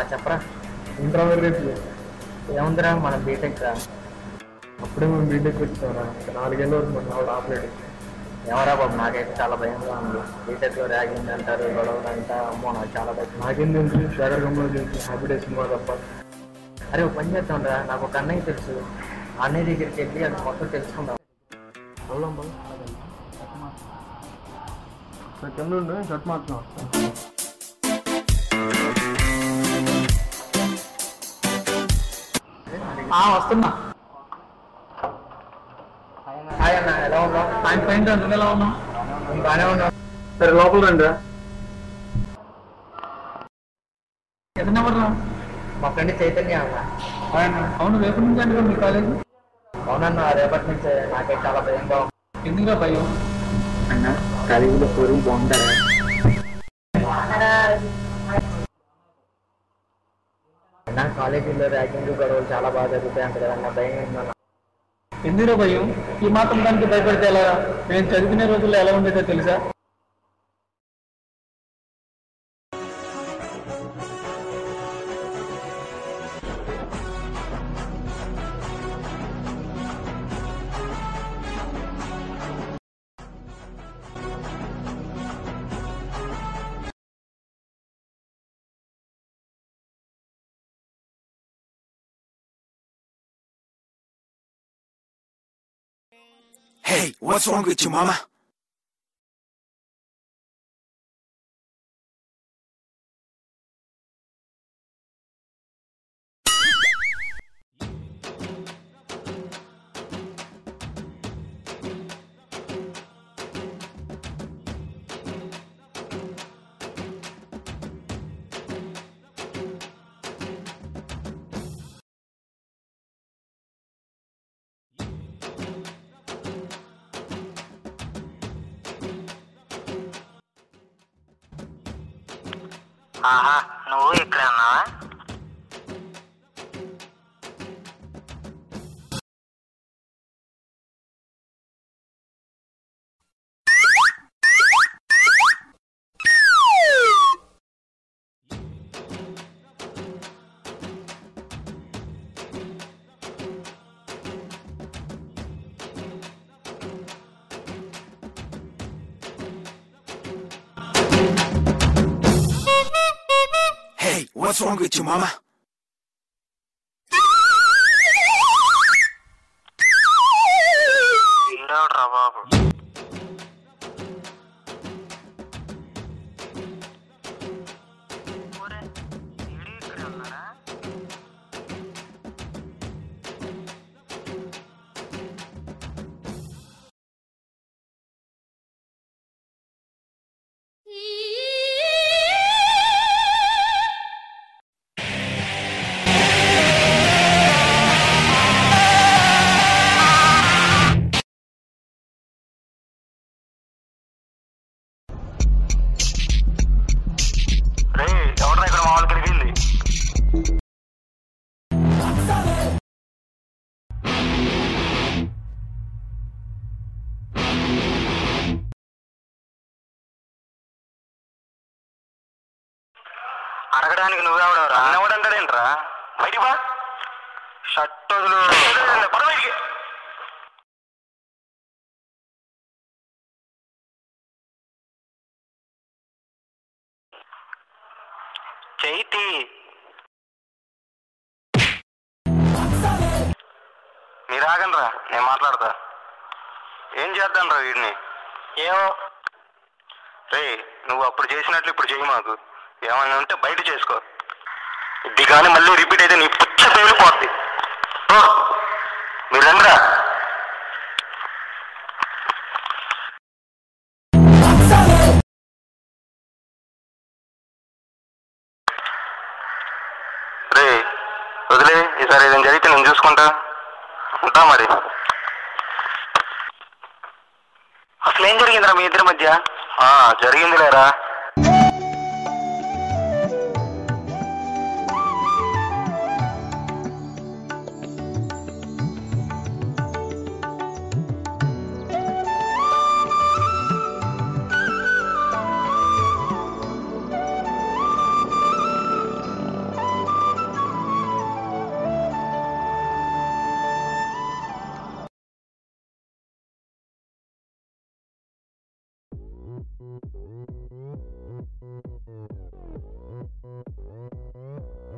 చెప్పరా ఇంట్రోవర్ట్ ఏముందిరా మన బీటెక్ రా. అప్పుడే మనం బీటెక్ వచ్చారా? 4 ఏళ్ళ వరకు మన ఆవిడ ఆపలేడు. ఎవరా బాబు, నాకైతే చాలా భయంగా ఉంది. బీటెక్లో ర్యాగింగ్ అంటారు, గొడవలు అంట. అమ్మో నాకు చాలా భయం. నాకేం తెలుసు, శేఖర్ గంలో తెలుసు, హ్యాపీ డే సినిమా తప్ప. అరే ఒక పని చేద్దాం రా, నాకు ఒక అన్నయ్య తెలుసు. అన్నయ్య దగ్గరికి వెళ్ళి అది మొత్తం తెలుసుకుందాం. సెకండ్ ఉండి షర్ట్ మాత్రం వస్తున్నా. హాయ్ అన్న, ఎలా ఉన్నావు? ఆయన పైన నువ్వు ఎలా ఉన్నావు? నేను బాగానే ఉన్నావు. సరే లోపల రండి. ఎంత నెంబర్ రా? మా ఫ్రెండ్ చైతన్య అన్న. అవును, రేపు నుంచి అంటే మీ కాలేజ్? అవునన్నా, రేపటి నుంచి. నాకైతే చాలా భయంగా ఉంది. ఎందుకురా భయం? అన్న కాలేజీలో కోరింగ్ బాగుంటారా? అన్న కాలేజీలో ర్యాగింగ్ గొడవలు చాలా బాగా జరుగుతాయి అంట కదన్న, భయం ఉందన్న. ఎందుకురా భయం? ఈ మాత్రం దానికి భయపడితే ఎలా? నేను చదివిన రోజుల్లో ఎలా ఉండేదో తెలుసా? Hey, what's wrong with you, mama? ఆహా, నువ్వు ఇక్కడ ఉన్నావా? Hey, what's wrong with you, mama? ఈడవడ్రా బాబు. ఈడు ఇక్కడే ఉన్నాడా? ఎవడరా ఇక్కడ మా వాళ్ళకి వెళ్ళి? అడగడానికి నువ్వెవడవరా? ఎవడంటాడేంట్రా? బయటికి బా. షర్ట్ వదులు. పద బయటికి. చైతి, మీరు ఆగండ్రా, నేను మాట్లాడతా. ఏం చేద్దాం రా వీడిని? ఏమో రే, నువ్వు అప్పుడు చేసినట్లు ఇప్పుడు చెయ్యి. మాకు ఏమన్నా ఉంటే బయట చేసుకో. ఇది కానీ మళ్ళీ రిపీట్ అయితే నీ పుచ్చ పేలిపోద్ది. మీరు రండిరా. రే వదిలే, ఈసారి ఏదైనా జరిగితే నేను చూసుకుంటా. ఉంటా మరి. అసలు ఏం జరిగిందిరా మీ ఇద్దరి మధ్య? జరిగిందిలేరా.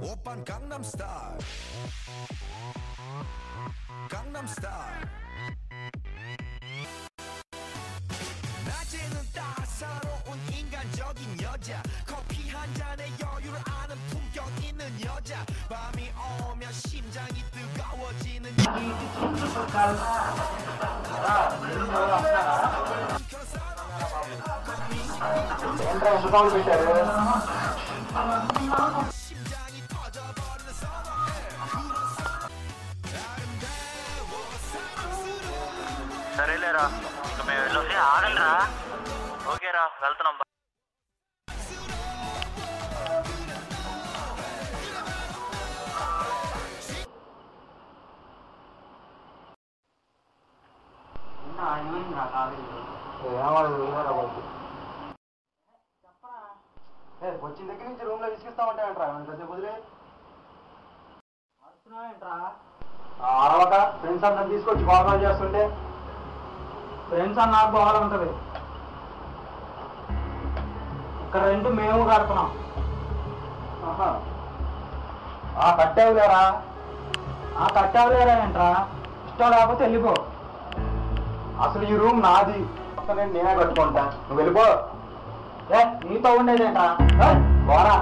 오빤 강남스타일 강남스타일 낮에는 따사로운 인간적인 여자 커피 한 잔에 여유를 아는 품격 있는 여자 밤이 오면 심장이 뜨거워지는 심장이 터져버리는 సరేలేరా ఇక మేము వెళ్ళొస్తే ఆగండిరా. ఓకేరా వెళ్తున్నాం. వచ్చిన దగ్గర నుంచి రూమ్ లో విసిగిస్తామంటాయంట్రా కుదిరే అరవక ఫ్రెండ్స్ అందరం తీసుకొచ్చి బాగా చేస్తుంటే ఫ్రెండ్స్ అన్న నాకు బాగాలంటది ఇక్కడ రెంట్ మేము కడుతున్నాం కట్టేవులేరా ఏంట్రా ఇష్టం లేకపోతే వెళ్ళిపో అసలు ఈ రూమ్ నాది నేను నేనే కట్టుకుంటా నువ్వు వెళ్ళిపో నీతో ఉండేదేంట్రా పోరా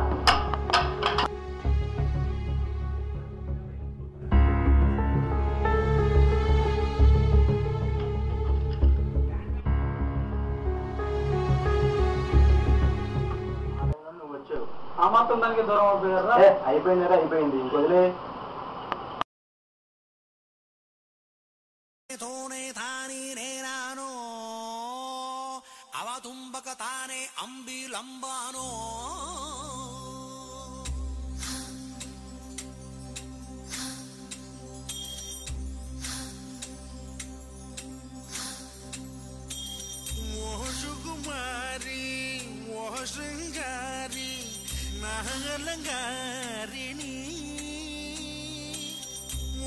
నువ్వు వచ్చావు ఆ మాత్రం దానికి దూరం అయిపోయిందా అయిపోయింది ఇంకొదిలే అవతుంబక తానే అంబిలంబానో ఓ సుకుమారి ఓ శృంగారి నాగలంగారిణి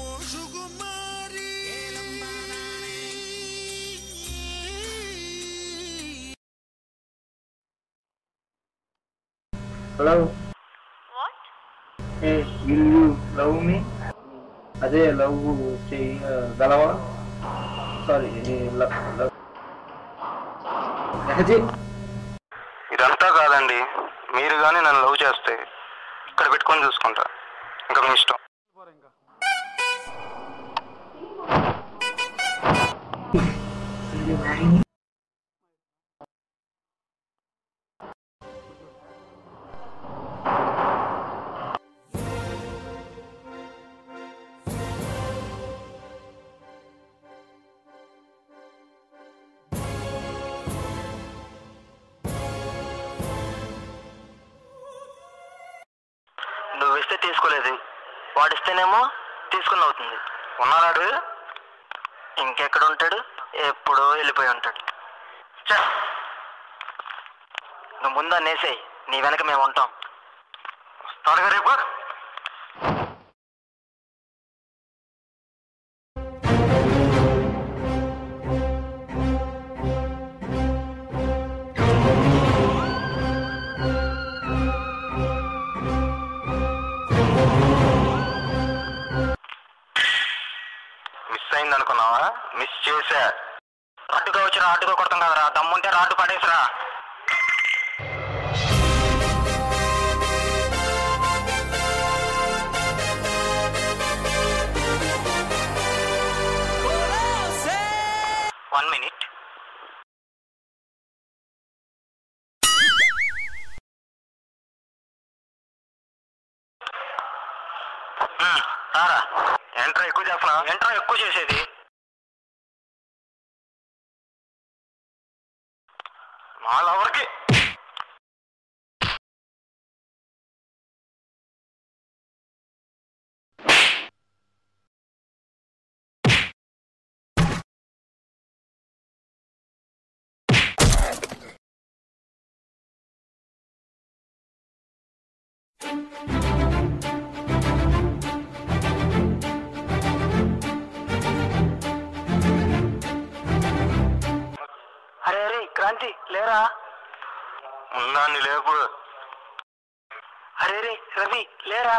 ఓ సుకుమారి hello hey will you love me అదే లవ్ చేయగలవా సారీ ఇదంతా కాదండి, మీరు కానీ నన్ను లవ్ చేస్తే ఇక్కడ పెట్టుకొని చూసుకుంటా. ఇంకా మీ ఇష్టం. నువ్వు ఇస్తే తీసుకోలేదు, వాడిస్తేనేమో తీసుకుని అవుతుంది. ఉన్నాడు ఇంకెక్కడ ఉంటాడు, ఎప్పుడో వెళ్ళిపోయి ఉంటాడు. నువ్వు ముందా నేసేయి, నీ వెనక మేము ఉంటాం. వస్తాడుగా రేపు. అనుకున్నావా? మిస్ చేసా. రాటుగా వచ్చి రాటుగా కొడతాం కదరా, దమ్ముంటే రాటు పడేసిరా. One minute. రారా. ఎంట్రా ఎక్కువ చేస్తున్నా, ఎంట్రా ఎక్కువ చేసేది. వాళ్ళెవరికి అరే అరే క్రాంతి లేరా. ఉన్నాన్ని లేపు. అరే రే రవి లేరా.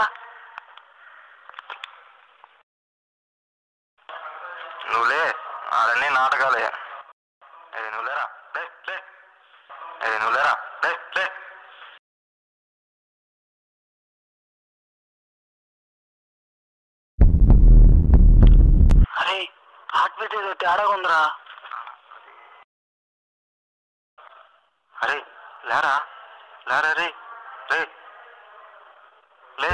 నువ్వులే, అవన్నీ నాటకాలే. నువ్వులేరా, లే లే. నువ్వులేరా, లే లే. అరే హార్ట్ బీట్ ఏదో తేడాగా ఉందిరా. అరే లేరా లేరా రే రే లే.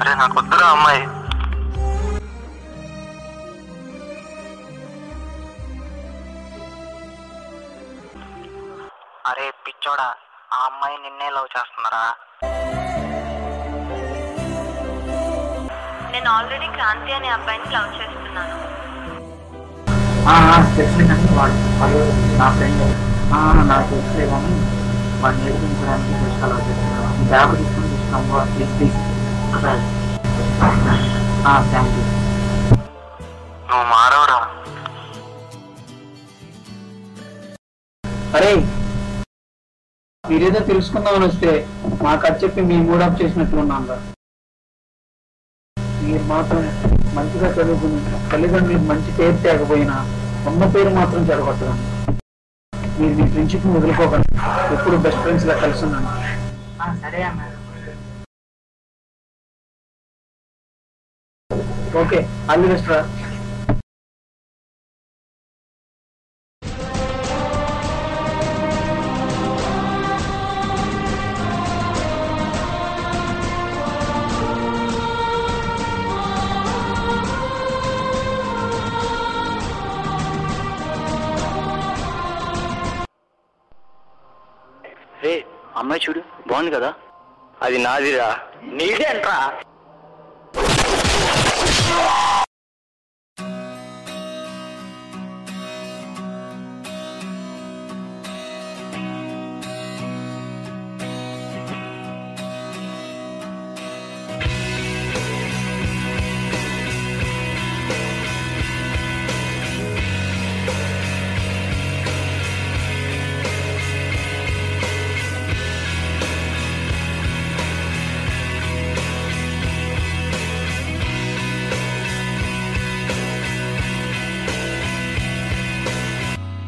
అరే నాకు వద్దురా అమ్మాయి. అరే పిచ్చోడా, ఆ అమ్మాయి నిన్నే లవ్ చేస్తున్నారా? నేను ఆల్రెడీ క్రాంతి అనే అబ్బాయిని లవ్ చేస్తున్నాను. తెలిసిందండి, వాళ్ళు నా ఫ్రెండ్. నాకు తెలిసే కానీ వాడిని నేర్పించడానికి జస్ట్ అలా చేస్తున్నాను. బ్యాగ్ తీసుకొని తీసుకున్నాము. Please thank you. నువ్వు మారవరా. అరే మీరేదో తెలుసుకుందామని వస్తే మాకు అది చెప్పి మీ మూడప్ చేసినట్లు ఉన్నాను రా. మీరు మాత్రం మంచిగా చదువుకుని తల్లిదండ్రులకు మంచి పేరు తేకపోయినా ఉన్న పేరు మాత్రం చెడగొట్టదండి. మీరు మీ ఫ్రెండ్షిప్ వదులుకోకండి, ఎప్పుడు బెస్ట్ ఫ్రెండ్స్ లా కలిసి ఉన్నాను. సరే అన్న. ఓకే, ఆల్ ది బెస్ట్ రా. రే అమ్మాయి చూడు, బాగుంది కదా? అది నాదిరా. నీదే అంట్రా.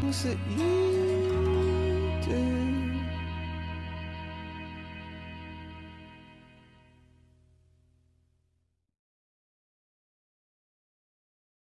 Was it you, dear?